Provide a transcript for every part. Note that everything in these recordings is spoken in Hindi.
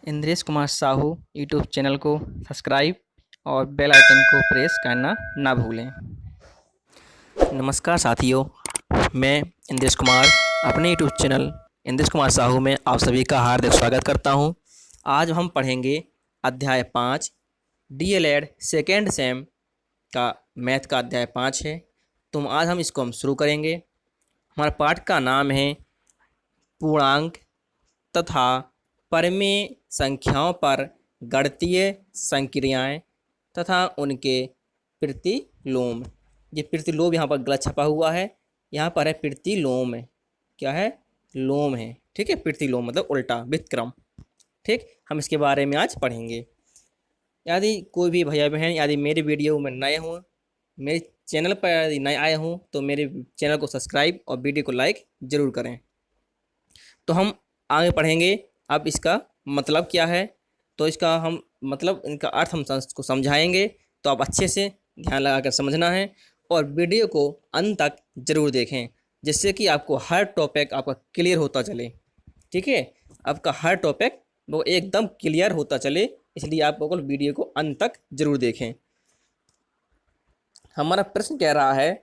इंद्रेश कुमार साहू यूट्यूब चैनल को सब्सक्राइब और बेल आइकन को प्रेस करना ना भूलें। नमस्कार साथियों, मैं इंद्रेश कुमार अपने यूट्यूब चैनल इंद्रेश कुमार साहू में आप सभी का हार्दिक स्वागत करता हूं। आज हम पढ़ेंगे अध्याय 5 डीएलएड सेकेंड सेम का मैथ का अध्याय 5 है। तो आज हम इसको शुरू करेंगे। हमारा पाठ का नाम है पूर्णांक तथा परिमेय संख्याओं पर गणितीय संक्रियाएं तथा उनके प्रतिलोम। ये प्रतिलोम यहाँ पर गलत छपा हुआ है, यहाँ पर है प्रतिलोम है। क्या है? लोम है। ठीक है, प्रतिलोम मतलब उल्टा व्युत्क्रम। ठीक, हम इसके बारे में आज पढ़ेंगे। यदि कोई भी भैया बहन यदि मेरे वीडियो में नए हों, मेरे चैनल पर यदि नए आए हों तो मेरे चैनल को सब्सक्राइब और वीडियो को लाइक ज़रूर करें। तो हम आगे पढ़ेंगे। अब इसका मतलब क्या है, तो इसका हम मतलब इनका अर्थ हम को समझाएंगे। तो आप अच्छे से ध्यान लगा कर समझना है और वीडियो को अंत तक ज़रूर देखें, जिससे कि आपको हर टॉपिक आपका क्लियर होता चले। ठीक है, आपका हर टॉपिक वो एकदम क्लियर होता चले, इसलिए आप लोग वीडियो को अंत तक ज़रूर देखें। हमारा प्रश्न कह रहा है,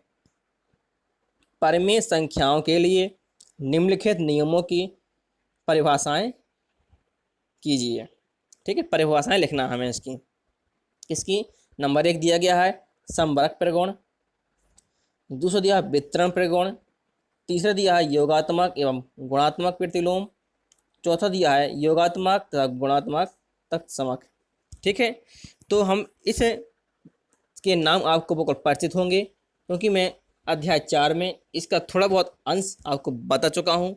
परिमेय संख्याओं के लिए निम्नलिखित नियमों की परिभाषाएं कीजिए। ठीक है, परिभाषाएं लिखना हमें इसकी नंबर 1 दिया गया है समवर्ग प्रगुण, दूसरा दिया है वितरण प्रगुण, तीसरा दिया है योगात्मक एवं गुणात्मक प्रतिलोम, चौथा दिया है योगात्मक तथा गुणात्मक तत्समक। ठीक है, तो हम इस के नाम आपको बिल्कुल परिचित होंगे, क्योंकि मैं अध्याय 4 में इसका थोड़ा बहुत अंश आपको बता चुका हूँ।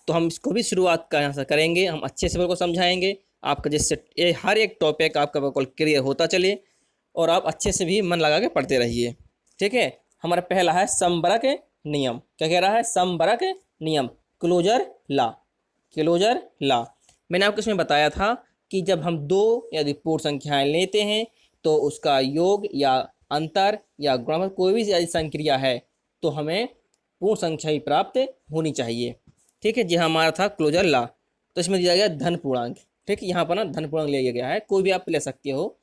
तो हम इसको भी शुरुआत का यहाँ से करेंगे, हम अच्छे से बिल्कुल समझाएंगे आपका, जिससे ये हर एक टॉपिक आपका बिल्कुल क्लियर होता चले और आप अच्छे से भी मन लगा के पढ़ते रहिए। ठीक है, हमारा पहला है समवर्ग नियम। क्या कह रहा है? समवर्ग नियम, क्लोजर लॉ। क्लोजर लॉ मैंने आपको इसमें बताया था कि जब हम दो यदि पूर्ण संख्याएं लेते हैं तो उसका योग या अंतर या गुणा कोई भी यदि संक्रिया है तो हमें पूर्ण संख्या ही प्राप्त होनी चाहिए। ठीक है, जी हमारा था क्लोजर लॉ। तो इसमें दिया गया धन पूर्णांक। ठीक है, यहाँ पर ना धन पूर्णांक लिया गया है, कोई भी आप ले सकते हो।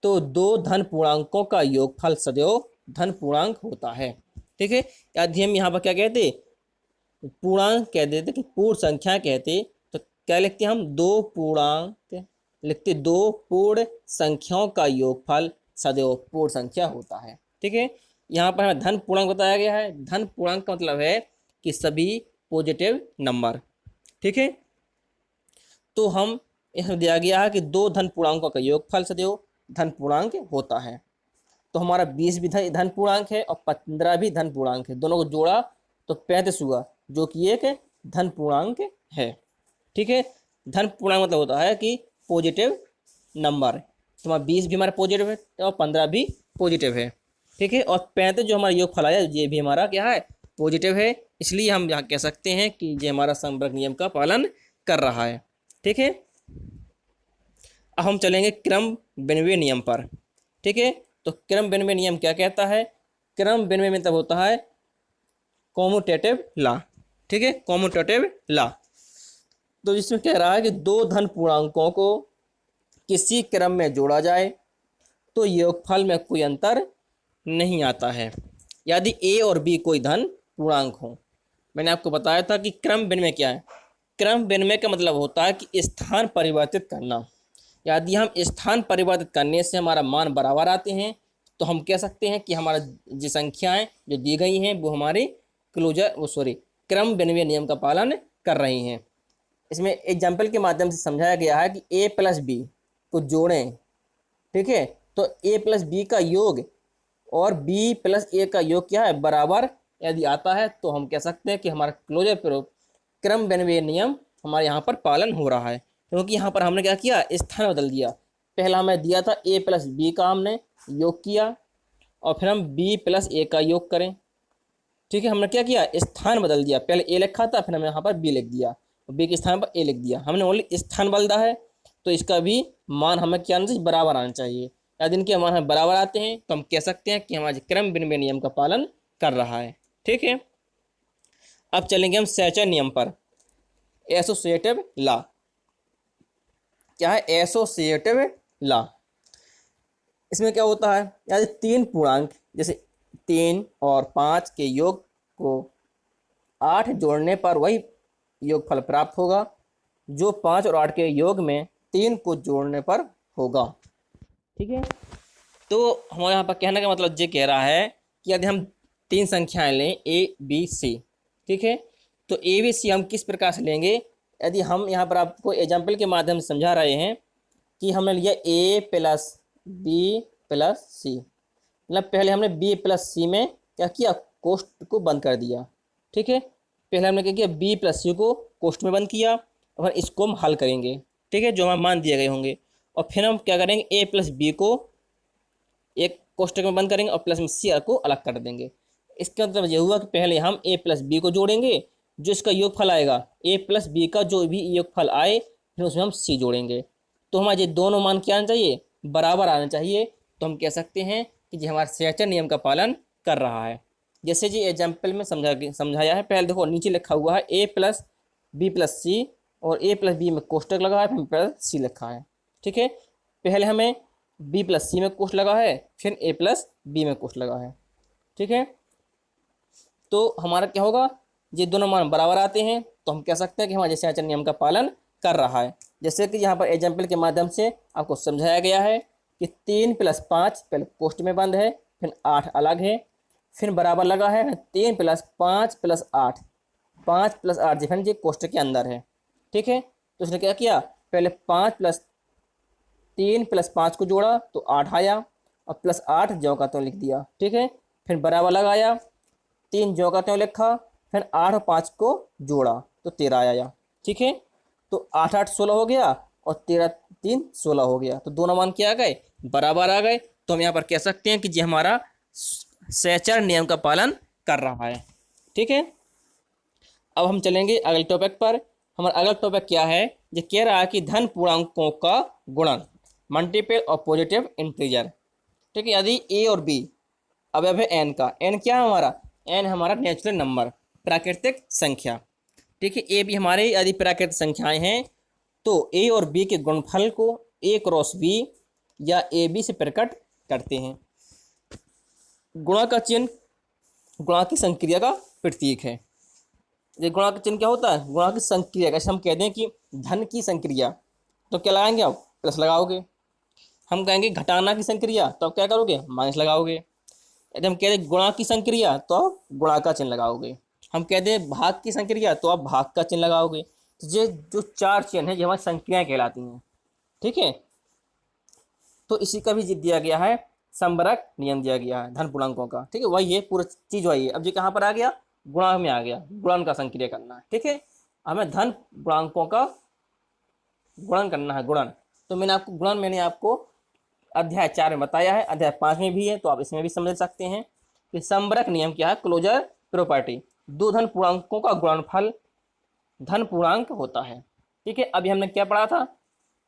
तो दो धन पूर्णांकों का योगफल सदैव धन पूर्णांक होता है। ठीक है, यदि हम यहाँ पर क्या कहते, पूर्णांक कह देते कि पूर्ण संख्या कहते, तो क्या लिखते हम? दो पूर्णांक लिखते, दो पूर्ण संख्याओं का योगफल सदैव पूर्ण संख्या होता है। ठीक है, यहाँ पर हमें धन पूर्णांक बताया गया है। धन पूर्णांक का मतलब है कि सभी पॉजिटिव नंबर। ठीक है, तो हम इसमें दिया गया है कि दो धन पूर्णांकों का योगफल सदैव धन पूर्णांक होता है। तो हमारा 20 भी धन पूर्णांक है और 15 भी धन पूर्णांक है, दोनों को जोड़ा तो 35 हुआ, जो कि एक धन पूर्णांक है। ठीक है, धन पूर्णांक मतलब होता है कि पॉजिटिव नंबर। तो हमारा 20 भी हमारा पॉजिटिव है और 15 भी पॉजिटिव है। ठीक है, और 35 जो हमारा योगफल आया ये भी हमारा क्या है? पॉजिटिव है। इसलिए हम यहाँ कह सकते हैं कि ये हमारा समवर्ग नियम का पालन कर रहा है। ठीक है, अब हम चलेंगे क्रम विनिमय नियम पर। ठीक है, तो क्रम विनिमय नियम क्या कहता है? क्रम विनिमय मतलब होता है कॉम्यूटेटिव लॉ। ठीक है, कॉम्यूटेटिव लॉ। तो इसमें कह रहा है कि दो धन पूर्णांकों को किसी क्रम में जोड़ा जाए तो योगफल में कोई अंतर नहीं आता है, यदि ए और बी कोई धन पूर्णांक हो। मैंने आपको बताया था कि क्रम विनिमय क्या है। क्रम विनिमय का मतलब होता है कि स्थान परिवर्तित करना। यदि हम स्थान परिवर्तित करने से हमारा मान बराबर आते हैं तो हम कह सकते हैं कि हमारा जो संख्याएं जो दी गई हैं वो हमारी क्रम विनिमय नियम का पालन कर रही हैं। इसमें एग्जाम्पल के माध्यम से समझाया गया है कि ए प्लस बी को जोड़ें। ठीक है, तो ए प्लस बी का योग और बी प्लस ए का योग क्या है? बराबर यदि आता है तो हम कह सकते हैं कि हमारा क्लोजर क्रम विनिमय नियम हमारे यहाँ पर पालन हो रहा है। क्योंकि यहाँ पर हमने क्या किया? स्थान बदल दिया। पहला हमें दिया था ए प्लस बी का हमने योग किया और फिर हम बी प्लस ए का योग करें। ठीक है, हमने क्या किया? स्थान बदल दिया। पहले ए लिखा था, फिर हमने यहाँ पर बी लिख दिया, बी के स्थान पर ए लिख दिया। हमने ओनली स्थान बदला है, तो इसका भी मान हमें क्या आना चाहिए? बराबर आना चाहिए। यदि इनके मान हमें बराबर आते हैं तो हम कह सकते हैं कि हमारे क्रम विनिमय नियम का पालन कर रहा है। ठीक है, अब चलेंगे हम सैचर नियम पर, एसोसिएटिव लॉ। क्या है, एसोसिएटिव लॉ। इसमें क्या होता है, यदि तीन पूर्णांक जैसे 3 और 5 के योग को 8 जोड़ने पर वही योगफल प्राप्त होगा जो 5 और 8 के योग में 3 को जोड़ने पर होगा। ठीक है, तो हमारे यहाँ पर कहने का मतलब ये कह रहा है कि यदि हम तीन संख्याएं लें ए बी सी, ठीक है, तो ए बी सी हम किस प्रकार से लेंगे। यदि हम यहाँ पर आपको एग्जाम्पल के माध्यम से समझा रहे हैं कि हमने लिया ए प्लस बी प्लस सी, मतलब पहले हमने बी प्लस सी में क्या किया, कोष्ठ को बंद कर दिया। ठीक है, पहले हमने क्या किया, बी प्लस सी को कोष्ठ में बंद किया और इसको हम हल करेंगे। ठीक है, जो हमें मान दिए गए होंगे, और फिर हम क्या करेंगे, ए प्लस बी को एक कोष्ठक में बंद करेंगे और प्लस में सी को अलग कर देंगे। इसका मतलब ये हुआ कि पहले हम ए प्लस बी को जोड़ेंगे, जो इसका योगफल आएगा ए प्लस बी का जो भी योगफल आए फिर उसमें हम सी जोड़ेंगे। तो हमारे दोनों मान क्या आना चाहिए, बराबर आना चाहिए। तो हम कह सकते हैं कि ये हमारा सेचर नियम का पालन कर रहा है। जैसे जी एग्जाम्पल में समझाया है, पहले देखो नीचे लिखा हुआ है ए प्लस बी प्लस सी, और ए प्लस बी में कोष्ठक लगा है, फिर प्लस सी लिखा है। ठीक है, पहले हमें बी प्लस सी में कोष्ठ लगा है, फिर ए प्लस बी में कोष्ठ लगा है। ठीक है, तो हमारा क्या होगा, ये दोनों मान बराबर आते हैं, तो हम कह सकते हैं कि हमारे सेचर नियम का पालन कर रहा है। जैसे कि यहाँ पर एग्जाम्पल के माध्यम से आपको समझाया गया है कि 3 प्लस 5 पहले कोष्ठ में बंद है, फिर 8 अलग है, फिर बराबर लगा है 3 प्लस 5 प्लस 8, 5 प्लस 8 डिफरेंट जी कोष्ठ के अंदर है। ठीक है, तो उसने क्या किया, पहले 5 प्लस 3 प्लस 5 को जोड़ा तो 8 आया, और प्लस 8 ज्यों का त्यों लिख दिया। ठीक है, फिर बराबर लगाया, 3 ज्यों का त्यों लिखा, फिर 8 और 5 को जोड़ा तो 13 आया। ठीक है, तो 8 8 16 हो गया और 13 3 16 हो गया, तो दोनों मान क्या आ गए, बराबर आ गए। तो हम यहाँ पर कह सकते हैं कि ये हमारा सेचर नियम का पालन कर रहा है। ठीक है, अब हम चलेंगे अगले टॉपिक पर। हमारा अगला टॉपिक क्या है, ये कह रहा है कि धन पूर्णांकों का गुणन, मल्टीपल और पॉजिटिव इंटीजर। ठीक है, यदि ए और बी अवयव है एन का, एन क्या है हमारा, एन हमारा नेचुरल नंबर, प्राकृतिक संख्या। ठीक है, ए बी हमारे यदि प्राकृतिक संख्याएं हैं तो ए और बी के गुणनफल को ए क्रॉस बी या ए बी से प्रकट करते हैं। गुणा का चिन्ह गुणा की संक्रिया का प्रतीक है। ये गुणा का चिन्ह क्या होता है, गुणा की संक्रिया। जैसे हम कहते हैं कि धन की संक्रिया तो क्या लगाएंगे आप, प्लस लगाओगे। हम कहेंगे घटाना की संक्रिया तो आप क्या करोगे, माइनस लगाओगे। यदि हम कहते हैं गुणा की संक्रिया तो आप गुणा का चिन्ह लगाओगे। हम कहते हैं भाग की संक्रिया तो आप भाग का चिन्ह लगाओगे। तो ये जो चार चिन्ह हैं ये हमारी संक्रियाएं कहलाती हैं। ठीक है, तो इसी का भी दिया गया है, संबरक नियम दिया गया है धन पूर्णांकों का। ठीक है, वही है पूरा चीज वही है। अब ये कहाँ पर आ गया, गुणा में आ गया, गुणन का संक्रिया करना है। ठीक है, हमें धन पूर्णांकों का गुणन करना है, गुणन। तो मैंने आपको अध्याय 4 में बताया है, अध्याय 5 में भी है, तो आप इसमें भी समझ सकते हैं कि संबरक नियम क्या है, क्लोजर प्रॉपर्टी। दो धन पूर्णांकों का गुणनफल धन पूर्णांक होता है। ठीक है, अभी हमने क्या पढ़ा था,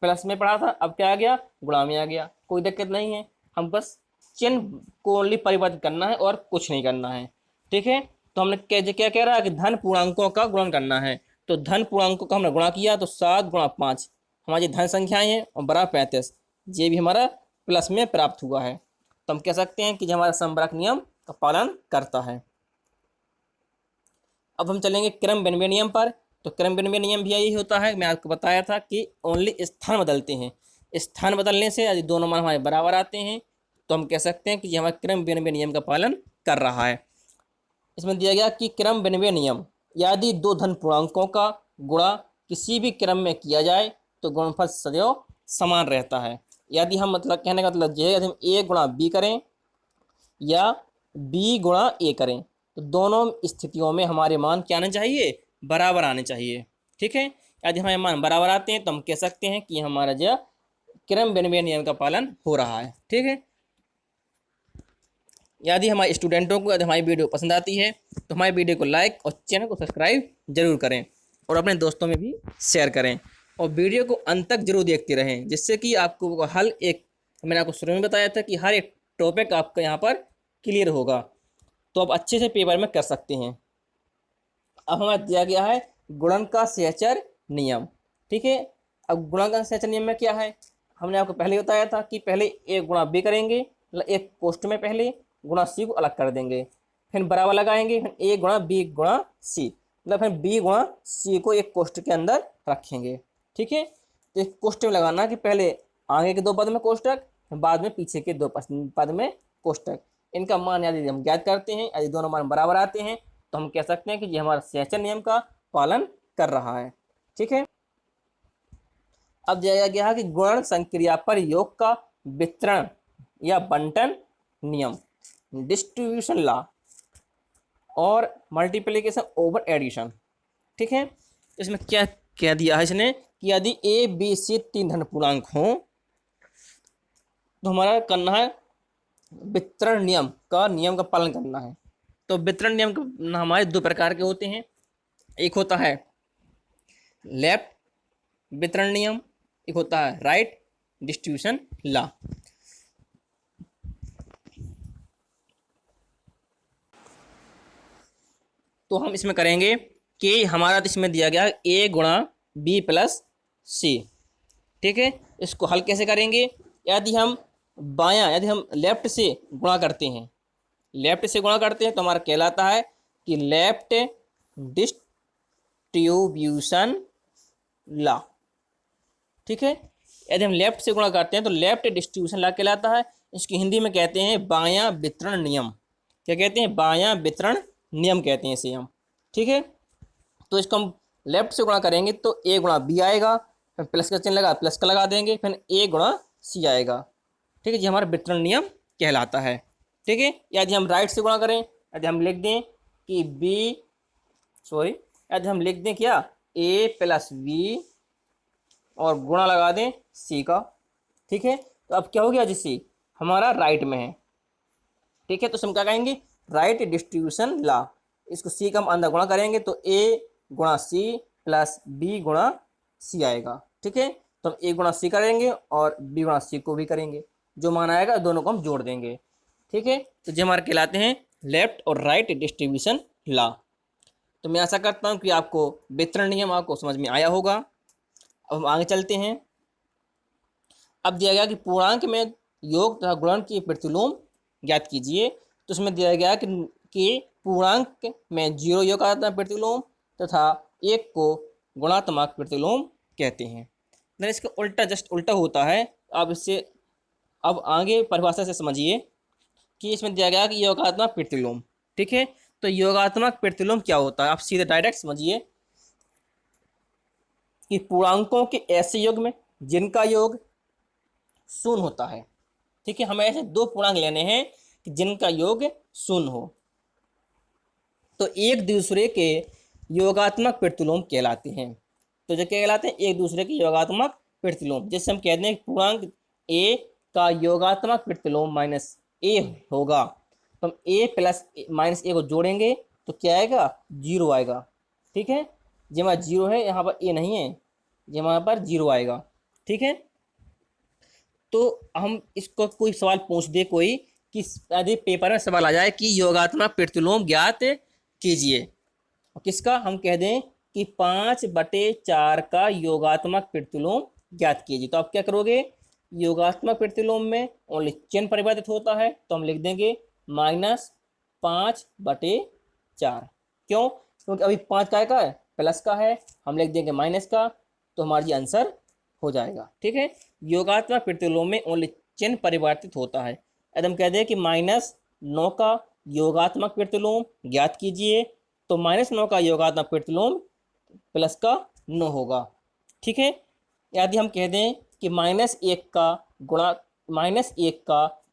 प्लस में पढ़ा था, अब क्या आ गया, गुणा में आ गया। कोई दिक्कत नहीं है, हम बस चिन्ह को ओनली परिवर्तित करना है और कुछ नहीं करना है। ठीक है, तो हमने क्या कह रहा है कि धन पूर्णांकों का गुणन करना है। तो धन पूर्णांकों का हमने गुणा किया तो 7 गुणा 5 हमारी धन संख्याएं हैं और बराबर 35, ये भी हमारा प्लस में प्राप्त हुआ है। तो हम कह सकते हैं कि हमारा संबरक नियम का पालन करता है। अब हम चलेंगे क्रम विनिमय नियम पर। तो क्रम विनिमय नियम भी यही होता है, मैं आपको बताया था कि ओनली स्थान बदलते हैं। स्थान बदलने से यदि दोनों मान हमारे बराबर आते हैं तो हम कह सकते हैं कि ये हमारे क्रम विनिमय नियम का पालन कर रहा है। इसमें दिया गया कि क्रम विनिमय नियम, यदि दो धन पूर्णांकों का गुणा किसी भी क्रम में किया जाए तो गुणनफल सदैव समान रहता है। यदि हम मतलब कहने का मतलब ये है, यदि हम ए गुणा बी करें या बी गुणा ए करें तो दोनों स्थितियों में हमारे मान क्या आने चाहिए, बराबर आने चाहिए। ठीक है, यदि हमारे मान बराबर आते हैं तो हम कह सकते हैं कि हमारा जो क्रम विनिमय नियम का पालन हो रहा है। ठीक है, यदि हमारे स्टूडेंटों को यदि हमारी वीडियो पसंद आती है तो हमारी वीडियो को लाइक और चैनल को सब्सक्राइब जरूर करें और अपने दोस्तों में भी शेयर करें और वीडियो को अंत तक जरूर देखते रहें, जिससे कि आपको हर एक, मैंने आपको शुरू में बताया था कि हर एक टॉपिक आपका यहाँ पर क्लियर होगा, तो आप अच्छे से पेपर में कर सकते हैं। अब हमें दिया गया है गुणन का सेचर नियम। ठीक है, अब गुणांक सहचर नियम में क्या है, हमने आपको पहले बताया था कि पहले ए गुणा बी करेंगे, मतलब एक कोष्ठ में पहले गुणा सी को अलग कर देंगे, फिर बराबर लगाएंगे, फिर ए गुणा बी गुणा सी, मतलब फिर बी गुणा सी को एक कोष्ठ के अंदर रखेंगे। ठीक है, तो एक कोष्ठ में लगाना कि पहले आगे के दो पद में कोष्ठक, बाद में पीछे के दो पद में कोष्ठक। इनका मान यदि हम ज्ञात करते हैं, यदि दोनों मान बराबर आते हैं तो हम कह सकते हैं कि ये हमारा सहचर नियम का पालन कर रहा है। ठीक है, अब दिया गया है कि गुणन संक्रिया पर योग का वितरण या बंटन नियम, डिस्ट्रीब्यूशन लॉ और मल्टीप्लिकेशन ओवर एडिशन। ठीक है, इसमें क्या कह दिया है इसने कि यदि ए बी सी तीन धन पूर्णांक हों तो हमारा करना है वितरण नियम का पालन करना है। तो वितरण नियम हमारे दो प्रकार के होते हैं, एक होता है लेफ्ट वितरण नियम, एक होता है राइट डिस्ट्रीब्यूशन लॉ। तो हम इसमें करेंगे कि हमारा इसमें दिया गया ए गुणा बी प्लस सी। ठीक है, इसको हल कैसे करेंगे, यदि हम लेफ्ट से गुणा करते हैं, तो हमारा कहलाता है कि लेफ्ट डिस्ट्रीब्यूशन लॉ। ठीक है, यदि हम लेफ्ट से गुणा करते हैं तो लेफ्ट डिस्ट्रीब्यूशन लॉ कहलाता है। इसकी हिंदी में कहते हैं बायां वितरण नियम। क्या कहते हैं, बायां वितरण नियम कहते हैं इसे हम। ठीक है, तो इसको हम लेफ्ट से गुणा करेंगे तो ए गुणा बी आएगा, फिर प्लस का चिन्ह लगा प्लस का लगा देंगे, फिर ए गुणा सी आएगा। ठीक है, ये हमारा वितरण नियम कहलाता है। ठीक है, यदि हम राइट से गुणा करें, यदि हम लिख दें कि यदि हम लिख दें क्या ए प्लस बी और गुणा लगा दें सी का। ठीक है, तो अब क्या हो गया, जी सी हमारा राइट में है। ठीक है, तो हम क्या कहेंगे, राइट डिस्ट्रीब्यूशन लॉ। इसको सी का हम अंदर गुणा करेंगे तो ए गुणा सी प्लस बी गुणा सी आएगा। ठीक है, तो हम ए गुणा सी करेंगे और बी गुणा सी को भी करेंगे, जो मान आएगा दोनों को हम जोड़ देंगे। ठीक है, तो ये हमारे कहलाते हैं लेफ्ट और राइट डिस्ट्रीब्यूशन लॉ। तो मैं आशा करता हूँ कि आपको वितरण नियम आपको समझ में आया होगा। अब हम आगे चलते हैं। अब दिया गया कि पूर्णांक में योग तथा गुणन की प्रतिलोम ज्ञात कीजिए। तो इसमें दिया गया कि पूर्णांक में 0 योगात्मक प्रतिलोम तथा 1 को गुणात्मक प्रतिलोम कहते हैं। नहीं, इसका उल्टा जस्ट उल्टा होता है। अब आगे परिभाषा से समझिए कि इसमें दिया गया कि योगात्मक प्रतिलोम। ठीक है, तो योगात्मक प्रतिलोम क्या होता है, आप सीधे डायरेक्ट समझिए कि पूर्णांकों के ऐसे योग में जिनका योग शून्य होता है। ठीक है, हमें ऐसे दो पूर्णांक लेने हैं कि जिनका योग शून्य हो, तो एक दूसरे के योगात्मक प्रतिलोम कहलाते हैं। तो जो कहलाते हैं एक दूसरे के योगात्मक प्रतिलोम। जैसे हम कहते हैं पूर्णांक ए का योगात्मक प्रतिलोम माइनस ए होगा, तो हम ए प्लस माइनस ए को जोड़ेंगे तो क्या आएगा, 0 आएगा। ठीक है, जहाँ 0 है यहाँ पर ए नहीं है, जहाँ पर 0 आएगा। ठीक है, तो हम इसको कोई सवाल पूछ दे कोई कि यदि पेपर में सवाल आ जाए कि योगात्मक प्रतिलोम ज्ञात कीजिए, किसका, हम कह दें कि 5/4 का योगात्मक प्रतिलोम ज्ञात कीजिए, तो आप क्या करोगे, योगात्मक प्रतिलोम में ओनली चिन्ह परिवर्तित होता है तो हम लिख देंगे -5/4। क्यों, क्योंकि अभी 5 का है, प्लस का है, हम लिख देंगे माइनस का, तो हमारा आंसर हो जाएगा। ठीक है, योगात्मक प्रतिलोम में ओनली चिन्ह परिवर्तित होता है। यदि हम कह दें कि -9 का योगात्मक प्रतिलोम ज्ञात कीजिए, तो -9 का योगात्मक प्रतिलोम प्लस का 9 होगा। ठीक है, यदि हम कह दें कि -1 का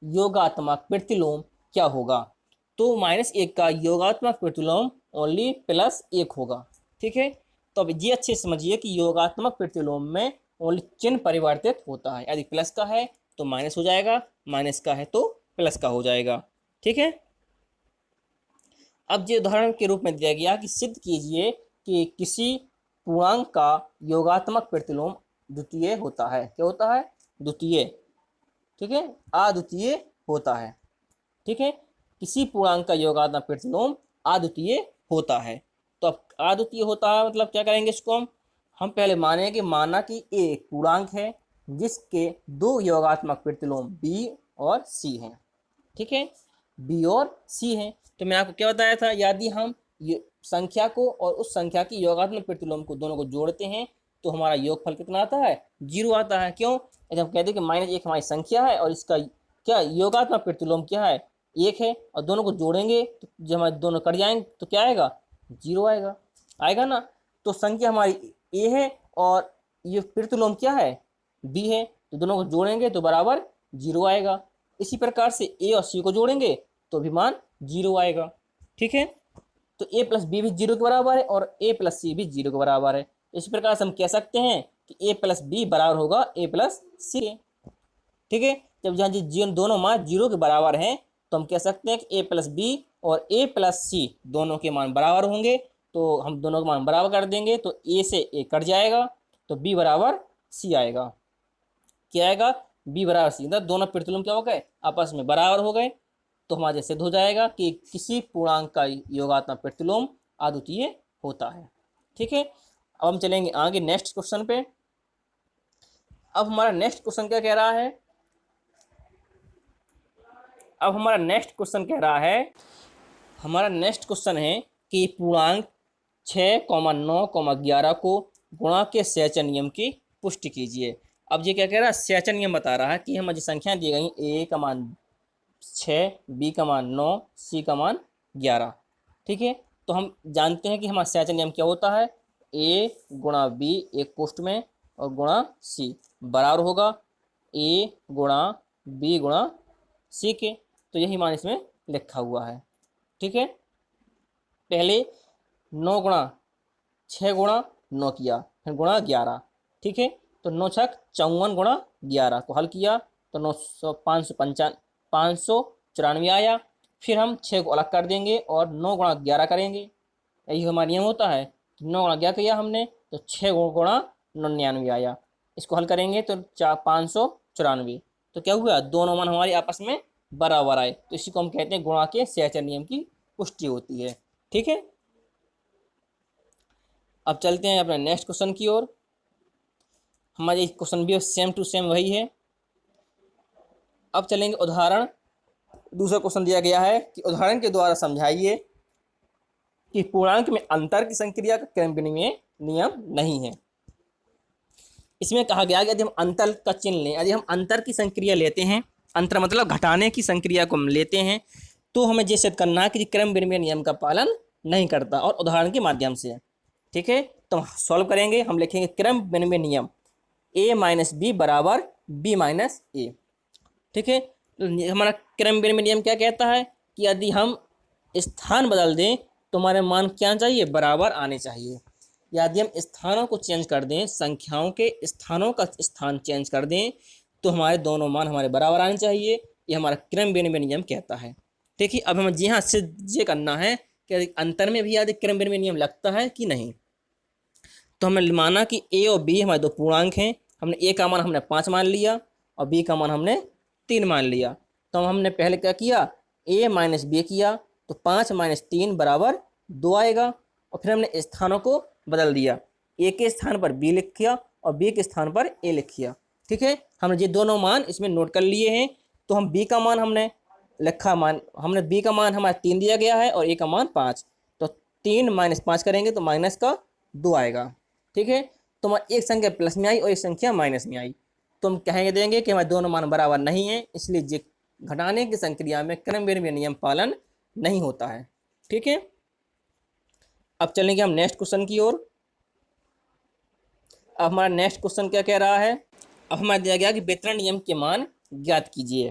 योगात्मक प्रतिलोम क्या होगा, तो -1 का योगात्मक प्रतिलोम ओनली +1 होगा। ठीक है, तो अब ये अच्छे समझिए कि योगात्मक प्रतिलोम में ओनली चिन्ह परिवर्तित होता है। यदि प्लस का है तो माइनस हो जाएगा, माइनस का है तो प्लस का हो जाएगा। ठीक है, अब ये उदाहरण के रूप में दिया गया कि सिद्ध कीजिए कि किसी पूर्णांक का योगात्मक प्रतिलोम द्वितीय होता है। क्या होता है, द्वितीय। ठीक है, अद्वितीय होता है। ठीक है, किसी पूर्णांक का योगात्मक प्रतिलोम अद्वितीय होता है। तो अब अद्वितीय होता है मतलब क्या करेंगे, इसको हम हम पहले माने कि माना कि ए एक पूर्णांक है जिसके दो योगात्मक प्रतिलोम बी और सी हैं। ठीक है, बी और सी हैं। तो मैं आपको क्या बताया था, यदि हम ये संख्या को और उस संख्या की योगात्मक प्रतिलोम को दोनों को जोड़ते हैं तो हमारा योगफल कितना आता है, 0 आता है। क्यों, जब हम कहते हैं कि -1 हमारी संख्या है और इसका क्या योगात्मक प्रतिलोम क्या है, 1 है, और दोनों को जोड़ेंगे तो जब हमारे दोनों कट जाएंगे तो क्या आएगा, 0 आएगा, आएगा ना। तो संख्या हमारी ए है और ये प्रतिलोम क्या है, बी है, तो दोनों को जोड़ेंगे तो बराबर 0 आएगा। इसी प्रकार से ए और सी को जोड़ेंगे तो भी मान 0 आएगा। ठीक है, तो ए प्लस बी भी 0 के बराबर है और ए प्लस सी भी 0 के बराबर है। इस प्रकार से हम कह सकते हैं कि ए प्लस बी बराबर होगा ए प्लस सी। ठीक है, जब जहाँ जी दोनों मान 0 के बराबर हैं तो हम कह सकते हैं कि ए प्लस बी और ए प्लस सी दोनों के मान बराबर होंगे। तो हम दोनों के मान बराबर कर देंगे तो ए से ए कट जाएगा तो बी बराबर सी आएगा। क्या आएगा, बी बराबर सी, मतलब दोनों प्रतिलोम क्या हो गए, आपस में बराबर हो गए। तो हमारा सिद्ध हो जाएगा कि किसी पूर्णांक का योगात्मक प्रतिलोम अद्वितीय होता है। ठीक है, अब हम चलेंगे आगे नेक्स्ट क्वेश्चन पे। अब हमारा नेक्स्ट क्वेश्चन क्या कह रहा है, अब हमारा नेक्स्ट क्वेश्चन कह रहा है, हमारा नेक्स्ट क्वेश्चन है कि पूर्णांक 6, 9, 11 को गुणा के सहचर नियम की पुष्टि कीजिए। अब ये क्या कह रहा है, सहचर नियम बता रहा है कि हमें जो संख्या दी गई ए का मान 6, बी का मान 9, सी का मान 11। ठीक है, तो हम जानते हैं कि हमारा सहचर नियम क्या होता है, ए गुणा बी एक पोस्ट में और गुणा सी बराबर होगा ए गुणा बी गुणा सी के। तो यही मान इसमें लिखा हुआ है। ठीक है, पहले 9 गुणा 6 गुणा 9 किया, फिर गुणा 11। ठीक है, तो 9 छक 54 गुणा 11 को हल किया तो 594 आया। फिर हम 6 को अलग कर देंगे और 9 गुणा 11 करेंगे, यही हमारा नियम होता है। 9 गुणा 11 किया हमने तो 6 गुणा 99 आया। इसको हल करेंगे तो 594। तो क्या हुआ, दोनों मान हमारे आपस में बराबर आए। तो इसी को हम कहते हैं गुणा के सहचर नियम की पुष्टि होती है। ठीक है, अब चलते हैं अपने नेक्स्ट क्वेश्चन की ओर। हमारे क्वेश्चन भी सेम टू सेम वही है। अब चलेंगे उदाहरण, दूसरा क्वेश्चन दिया गया है कि उदाहरण के द्वारा समझाइए कि पूर्णांक में अंतर की संक्रिया का क्रम विनिमय नियम नहीं है। इसमें कहा गया कि यदि हम अंतर का चिन्ह लें, यदि हम अंतर की संक्रिया लेते हैं, अंतर मतलब घटाने की संक्रिया को हम लेते हैं, तो हमें ये सिद्ध करना है कि क्रम विनिमय नियम का पालन नहीं करता, और उदाहरण के माध्यम से। ठीक है, तो हम सॉल्व करेंगे, हम लिखेंगे क्रम विनिमय नियम a माइनस बी बराबर b माइनस ए। ठीक है, तो हमारा क्रम विनिमय नियम क्या कहता है कि यदि हम स्थान बदल दें तो हमारे मान क्या चाहिए, बराबर आने चाहिए। यदि हम स्थानों को चेंज कर दें, संख्याओं के स्थानों का स्थान चेंज कर दें तो हमारे दोनों मान हमारे बराबर आने चाहिए। ये हमारा क्रम विनिमय नियम कहता है। ठीक है, अब हमें जी हाँ सिद्ध ये करना है कि अंतर में भी यदि क्रम विनिमय नियम लगता है कि नहीं। तो हमने माना कि ए और बी हमारे दो पूर्णांक हैं, हमने ए का मान हमने 5 मान लिया और बी का मान हमने 3 मान लिया। तो हमने पहले क्या किया, ए माइनस बी किया, तो 5 माइनस 3 बराबर 2 आएगा। और फिर हमने स्थानों को बदल दिया, ए के स्थान पर बी लिख किया और बी के स्थान पर ए लिख किया। ठीक है, हमने ये दोनों मान इसमें नोट कर लिए हैं। तो हम बी का मान हमने लिखा, हमने बी का मान हमारा 3 दिया गया है और ए का मान 5। तो 3 माइनस 5 करेंगे तो माइनस का 2 आएगा। ठीक है, तो हमारी एक संख्या प्लस में आई और एक संख्या माइनस में आई। तो हम कहेंगे देंगे कि हमारे दोनों मान बराबर नहीं है, इसलिए जे घटाने की संक्रिया में क्रम विनिमय नियम पालन नहीं होता है। ठीक है, अब चलेंगे हम नेक्स्ट क्वेश्चन की ओर। अब हमारा नेक्स्ट क्वेश्चन क्या कह रहा है, अब हमारा दिया गया कि वितरण नियम के मान ज्ञात कीजिए।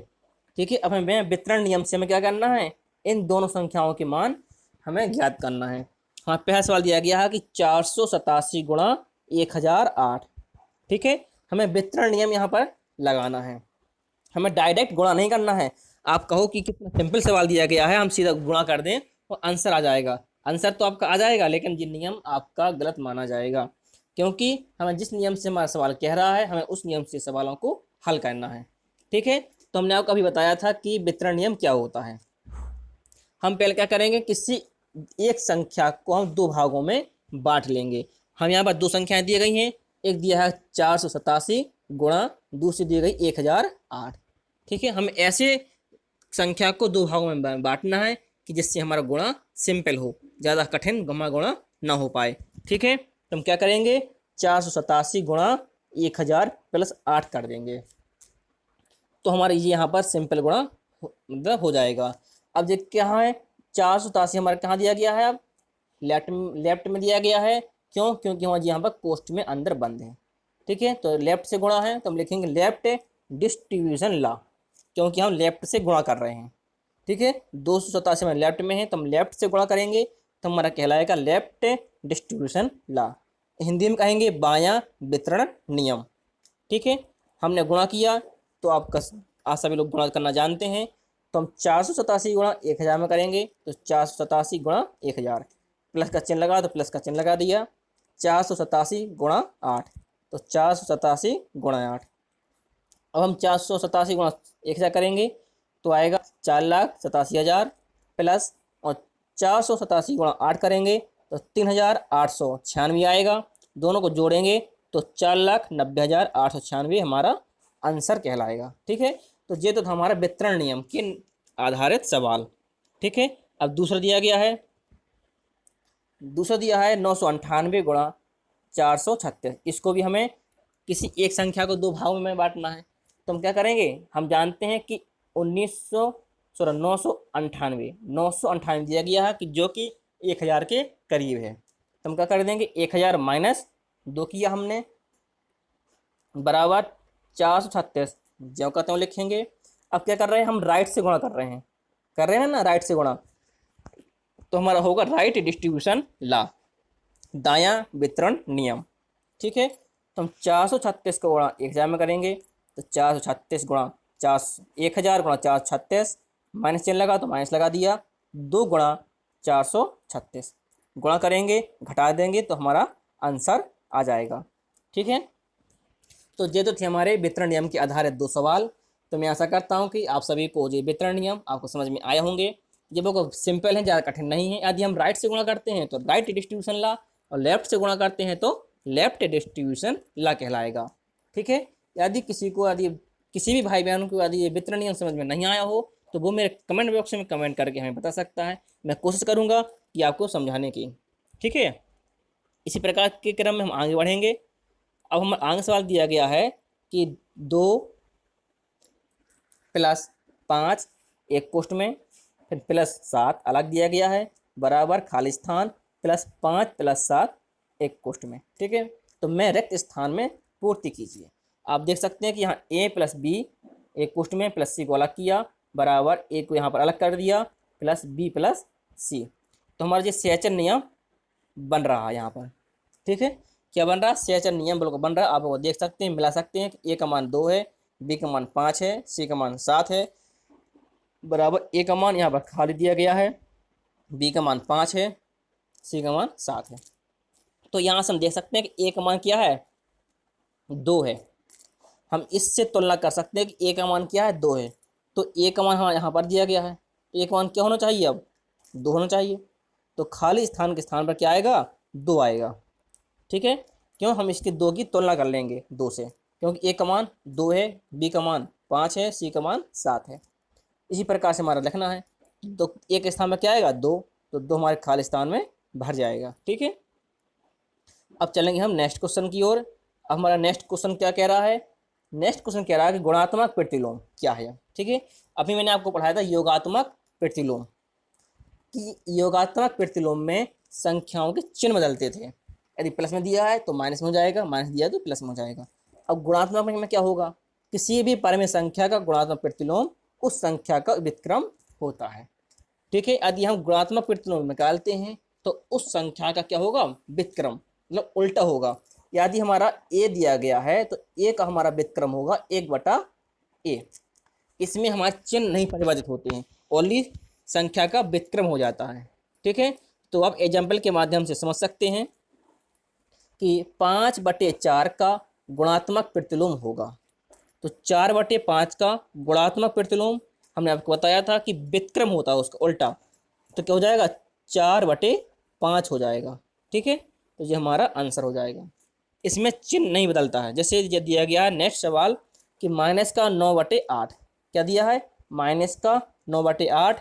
ठीक है, अब हमें वितरण नियम से हमें क्या करना है, इन दोनों संख्याओं के मान हमें ज्ञात करना है। हाँ, पहला सवाल दिया गया है कि 487 गुणा 1008। ठीक है, हमें वितरण नियम यहाँ पर लगाना है, हमें डायरेक्ट गुणा नहीं करना है। आप कहो कि कितना सिंपल सवाल दिया गया है, हम सीधा गुणा कर दें और आंसर आ जाएगा। आंसर तो आपका आ जाएगा, लेकिन ये नियम आपका गलत माना जाएगा, क्योंकि हमें जिस नियम से हमारा सवाल कह रहा है हमें उस नियम से सवालों को हल करना है। ठीक है, तो हमने आपको अभी बताया था कि वितरण नियम क्या होता है। हम पहले क्या करेंगे, किसी एक संख्या को हम 2 भागों में बांट लेंगे। हम यहाँ पर दो संख्याएं दी गई हैं, एक दिया है 487 गुणा, दूसरी दी गई 1008। ठीक है, हम ऐसे संख्या को दो भागों में बांटना है कि जिससे हमारा गुणा सिंपल हो, ज़्यादा कठिन गुणा ना हो पाए। ठीक है, तो हम क्या करेंगे, 487 गुणा 1000 प्लस 8 कर देंगे, तो हमारे ये यहाँ पर सिंपल गुणा मतलब हो जाएगा। अब देख क्या है, 487 हमारे कहाँ दिया गया है, अब लेफ्ट में दिया गया है। क्यों? क्योंकि हमारे यहाँ पर कोष्ठ में अंदर बंद है। ठीक है, तो लेफ्ट से गुणा है तो हम लिखेंगे लेफ्ट डिस्ट्रीब्यूशन ला, क्योंकि हम लेफ्ट से गुणा कर रहे हैं। ठीक है, 287 में लेफ्ट में है तो हम लेफ्ट से गुणा करेंगे, तो हमारा कहलाएगा लेफ्ट डिस्ट्रीब्यूशन ला। हिंदी में कहेंगे बायां वितरण नियम। ठीक है, हमने गुणा किया तो आप सभी लोग गुणा करना जानते हैं, तो हम 487 गुणा 1000 में करेंगे, तो 487 गुणा 1000, प्लस का चिन्ह लगा तो प्लस का चिन्ह लगा दिया, 487 गुणा 8, तो 487 गुणा 8। अब हम 487 गुणा 1000 करेंगे तो आएगा 4,87,000 प्लस, और 487 गुणा 8 करेंगे तो 3,896 आएगा। दोनों को जोड़ेंगे तो 4,90,896 हमारा आंसर कहलाएगा। ठीक है, तो ये तो हमारा वितरण नियम के आधारित सवाल। ठीक है, अब दूसरा दिया गया है, 998 गुणा 436। इसको भी हमें किसी एक संख्या को दो भागों में बांटना है, तो हम क्या करेंगे, हम जानते हैं कि 998 दिया गया है कि जो कि 1000 के करीब है, तो हम क्या कर देंगे, 1000 माइनस 2 किया हमने, बराबर 436 जो का त्यों लिखेंगे। अब क्या कर रहे हैं, हम राइट से गुणा कर रहे हैं ना, राइट से गुणा, तो हमारा होगा राइट डिस्ट्रीब्यूशन ला, दायां वितरण नियम। ठीक है, तो हम 436 को गुणा 1000 में करेंगे, तो 436 गुणा 1000 गुणा 436, माइनस चिन्ह लगा तो माइनस लगा दिया, 2 गुणा 436 गुणा करेंगे, घटा देंगे तो हमारा आंसर आ जाएगा। ठीक है, तो ये तो थे हमारे वितरण नियम के आधारित दो सवाल। तो मैं आशा करता हूँ कि आप सभी को ये वितरण नियम आपको समझ में आए होंगे। ये बहुत सिंपल है, ज़्यादा कठिन नहीं है। यदि हम राइट से गुणा करते हैं तो राइट डिस्ट्रीब्यूशन ला, और लेफ्ट से गुणा करते हैं तो लेफ्ट डिस्ट्रीब्यूशन ला कहलाएगा। ठीक है, यदि किसी भी भाई बहन को यदि ये वितरण नियम समझ में नहीं आया हो तो वो मेरे कमेंट बॉक्स में कमेंट करके हमें बता सकता है, मैं कोशिश करूँगा कि आपको समझाने की। ठीक है, इसी प्रकार के क्रम में हम आगे बढ़ेंगे। अब हमारा आगे सवाल दिया गया है कि 2 + 5 एक कोष्ठ में, फिर +7 अलग दिया गया है, बराबर खाली स्थान +5 + 7 एक कोष्ठ में। ठीक है, तो मैं रिक्त स्थान में पूर्ति कीजिए। आप देख सकते हैं कि यहाँ a + b एक कोष्ठ में, +c को अलग किया, बराबर a को यहाँ पर अलग कर दिया, +b + c। तो हमारा जो सेचन नियम बन रहा है यहाँ पर। ठीक है, क्या बन रहा है, सेचन नियम बिल्कुल बन रहा है। आप लोग देख सकते हैं, मिला सकते हैं कि a का मान 2 है, b का मान 5 है, c का मान 7 है, बराबर a का मान यहाँ पर खाली दिया गया है, b का मान 5 है, c का मान 7 है। तो यहाँ से हम देख सकते हैं कि a का मान क्या है, 2 है। हम इससे तुलना कर सकते हैं कि a का मान क्या है, 2 है। तो a का मान हमारे यहाँ पर दिया गया है, a का मान क्या होना चाहिए, अब 2 होना चाहिए। तो खाली स्थान के स्थान पर क्या आएगा, 2 आएगा। ठीक है, क्यों, हम इसके 2 की तुलना कर लेंगे 2 से, क्योंकि a का मान 2 है, b का मान 5 है, c का मान 7 है। इसी प्रकार से हमारा लिखना है, तो एक स्थान में क्या आएगा, 2, तो 2 हमारे खाली स्थान में भर जाएगा। ठीक है, अब चलेंगे हम नेक्स्ट क्वेश्चन की ओर। अब हमारा नेक्स्ट क्वेश्चन क्या कह रहा है, नेक्स्ट क्वेश्चन कह रहा है कि गुणात्मक प्रतिलोम क्या है। ठीक है, अभी मैंने आपको पढ़ाया था योगात्मक प्रतिलोम, कि योगात्मक प्रतिलोम में संख्याओं के चिन्ह बदलते थे। यदि प्लस में दिया है तो माइनस में हो जाएगा, माइनस दिया है तो प्लस में हो जाएगा। अब गुणात्मक में क्या होगा, किसी भी परिमेय संख्या का गुणात्मक प्रतिलोम उस संख्या का व्युत्क्रम होता है। ठीक है, यदि हम गुणात्मक प्रतिलोम निकालते हैं तो उस संख्या का क्या होगा, व्युत्क्रम, मतलब उल्टा होगा। यदि हमारा a दिया गया है तो a का हमारा व्युत्क्रम होगा 1/a। इसमें हमारे चिन्ह नहीं परिवर्तित होते हैं, ओनली संख्या का व्युत्क्रम हो जाता है। ठीक है, तो आप एग्जाम्पल के माध्यम से समझ सकते हैं कि 5/4 का गुणात्मक प्रतिलोम होगा। तो 4/5 का गुणात्मक प्रतिलोम हमने आपको बताया था कि व्युत्क्रम होता है उसका उल्टा, तो क्या हो जाएगा, 4/5 हो जाएगा। ठीक है, तो ये हमारा आंसर हो जाएगा। इसमें चिन्ह नहीं बदलता है। जैसे ये दिया गया है नेक्स्ट सवाल कि माइनस का 9/8 क्या दिया है, माइनस का 9/8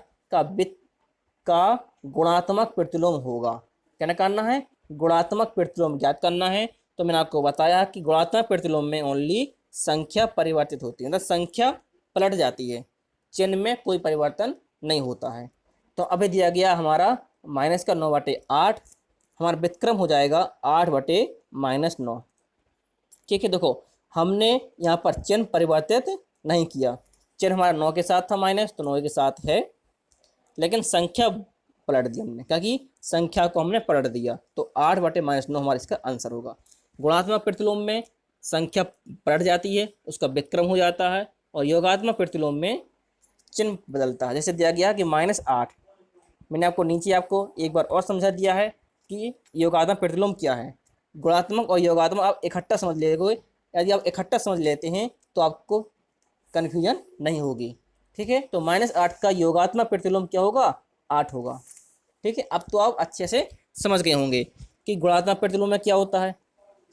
का गुणात्मक प्रतिलोम होगा। क्या करना है, गुणात्मक प्रतिलोम ज्ञात करना है। तो मैंने आपको बताया कि गुणात्मक प्रतिलोम में ओनली संख्या परिवर्तित होती है, मतलब संख्या पलट जाती है, चिन्ह में कोई परिवर्तन नहीं होता है। तो अभी दिया गया हमारा माइनस का 9/8, हमारा व्युत्क्रम हो जाएगा 8/-9। ठीक है, देखो हमने यहाँ पर चिन्ह परिवर्तित नहीं किया, चिन्ह हमारा 9 के साथ था माइनस, तो 9 के साथ है, लेकिन संख्या पलट दी हमने, क्या कि संख्या को हमने पलट दिया। तो 8/-9 हमारा इसका आंसर होगा। गुणात्मक प्रतिलोम में संख्या पलट जाती है, उसका व्युत्क्रम हो जाता है, और योगात्मक प्रतिलोम में चिन्ह बदलता है। जैसे दिया गया कि -8, मैंने आपको नीचे आपको एक बार और समझा दिया है कि योगात्मक प्रतिलोम क्या है। गुणात्मक और योगात्मक आप इकट्ठा समझ लेंगे, यदि आप इकट्ठा समझ लेते हैं तो आपको कन्फ्यूजन नहीं होगी। ठीक है, तो -8 का योगात्मक प्रतिलोम क्या होगा, 8 होगा। ठीक है, अब तो आप अच्छे से समझ गए होंगे कि गुणात्मक प्रतिलोम में क्या होता है,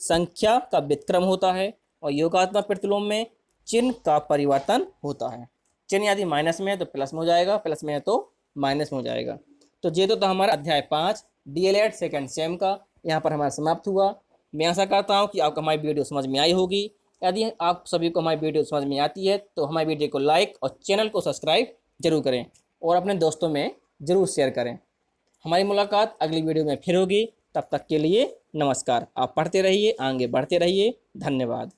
संख्या का व्युत्क्रम होता है, और योगात्मक प्रतिलोम में चिन्ह का परिवर्तन होता है। चिन्ह यदि माइनस में है तो प्लस में हो जाएगा, प्लस में है तो माइनस में हो जाएगा। तो ये तो हमारा अध्याय 5 डीएलएड सेकंड सेम का यहाँ पर हमारा समाप्त हुआ। मैं आशा करता हूँ कि आपको हमारी वीडियो समझ में आई होगी। यदि आप सभी को हमारी वीडियो समझ में आती है तो हमारी वीडियो को लाइक और चैनल को सब्सक्राइब जरूर करें, और अपने दोस्तों में ज़रूर शेयर करें। हमारी मुलाकात अगली वीडियो में फिर होगी, तब तक के लिए नमस्कार। आप पढ़ते रहिए, आगे बढ़ते रहिए। धन्यवाद।